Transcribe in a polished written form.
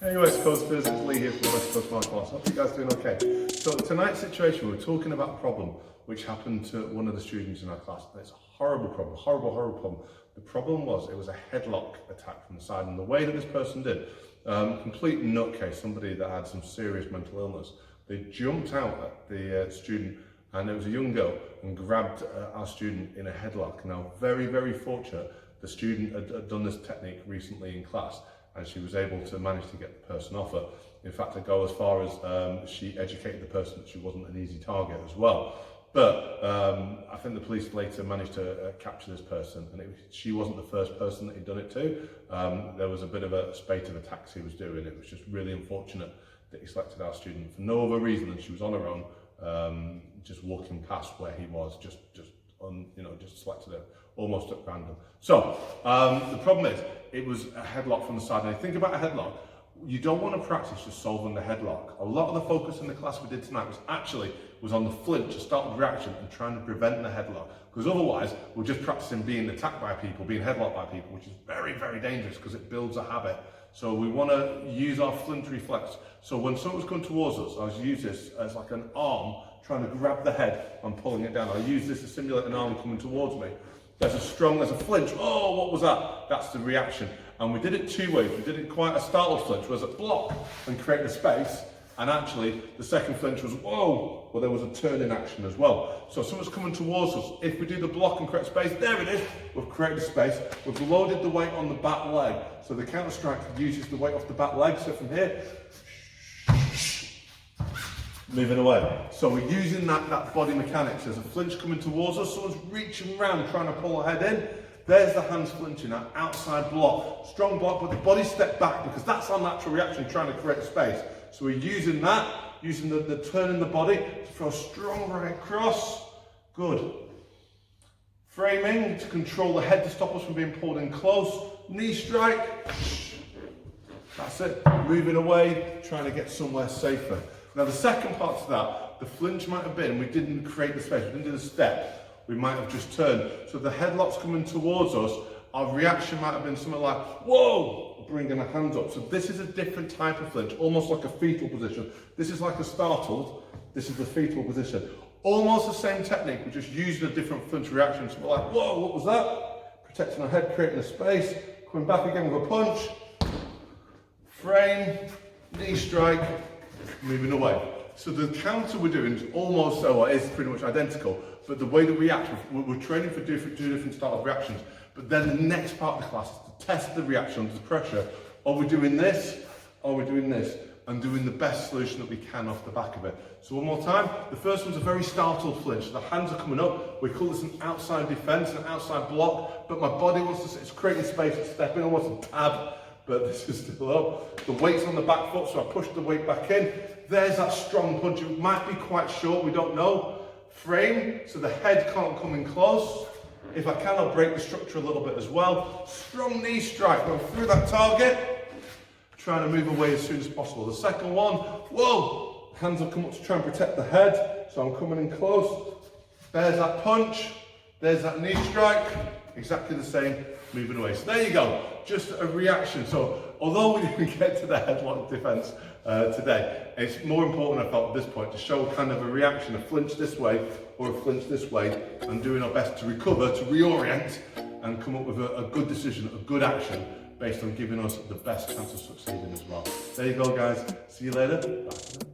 Hey West Coasters, it's Lee here from West Coast Martial Arts. Hope you guys are doing okay. So tonight's situation, we're talking about a problem which happened to one of the students in our class. It's a horrible problem, horrible problem. The problem was it was a headlock attack from the side, and the way that this person did, complete nutcase, somebody that had some serious mental illness. They jumped out at the student, and it was a young girl, and grabbed our student in a headlock. Now, very fortunate, the student had done this technique recently in class, and she was able to manage to get the person off her. In fact, I go as far as she educated the person that she wasn't an easy target as well. But I think the police later managed to capture this person, and she wasn't the first person that he'd done it to. There was a bit of a spate of attacks he was doing. It was just really unfortunate that he selected our student for no other reason than she was on her own, just walking past where he was, just selected him almost at random. So the problem is, it was a headlock from the side. And think about a headlock. You don't want to practice just solving the headlock. A lot of the focus in the class we did tonight was on the flinch, a startled reaction, and trying to prevent the headlock. Because otherwise, we're just practicing being attacked by people, being headlocked by people, which is very dangerous because it builds a habit. So we want to use our flinch reflex. So when someone's coming towards us, I'll use this as like an arm trying to grab the head and pulling it down. I'll use this to simulate an arm coming towards me. There's a flinch. Oh, what was that? That's the reaction. And we did it two ways. We did it quite a startled flinch, was a block and create the space. And actually, the second flinch was, whoa, well, there was a turn in action as well. So if someone's coming towards us, if we do the block and create space, there it is. We've created space. We've loaded the weight on the back leg. So the counter strike uses the weight off the back leg. So from here, moving away. So we're using that body mechanics. There's a flinch coming towards us, someone's reaching around trying to pull a head in. There's the hands flinching, that outside block. Strong block, but the body step back because that's our natural reaction, trying to create space. So we're using that, using the turn in the body to throw a strong right cross. Good. Framing to control the head to stop us from being pulled in close. Knee strike. That's it. Moving away, trying to get somewhere safer. Now the second part to that, the flinch might have been, we didn't create the space, we didn't do the step, we might have just turned. So the headlock's coming towards us, our reaction might have been something like, whoa, bringing a hand up. So this is a different type of flinch, almost like a fetal position. This is like a startled, this is the fetal position. Almost the same technique, we're just using a different flinch reaction. So we're like, whoa, what was that? Protecting our head, creating a space, coming back again with a punch, frame, knee strike, moving away. So the counter we're doing is almost is pretty much identical, but the way that we act, we're training for two different styles of reactions. But then the next part of the class is to test the reaction under pressure. Are we doing this? Are we doing this? And doing the best solution that we can off the back of it. So one more time. The first one's a very startled flinch. So the hands are coming up. We call this an outside defense, an outside block. But my body wants to, it's creating space to step in, almost a tab. But this is still up. The weight's on the back foot, so I push the weight back in. There's that strong punch. It might be quite short, we don't know. Frame, so the head can't come in close. If I can, I'll break the structure a little bit as well. Strong knee strike, go through that target. Trying to move away as soon as possible. The second one, whoa! Hands will come up to try and protect the head. So I'm coming in close. There's that punch. There's that knee strike. Exactly the same, moving away. So there you go, just a reaction. So although we didn't get to the headlock defense today, it's more important, I felt at this point, to show kind of a reaction, a flinch this way or a flinch this way, and doing our best to recover, to reorient, and come up with a good decision, a good action, based on giving us the best chance of succeeding as well. There you go, guys. See you later. Bye.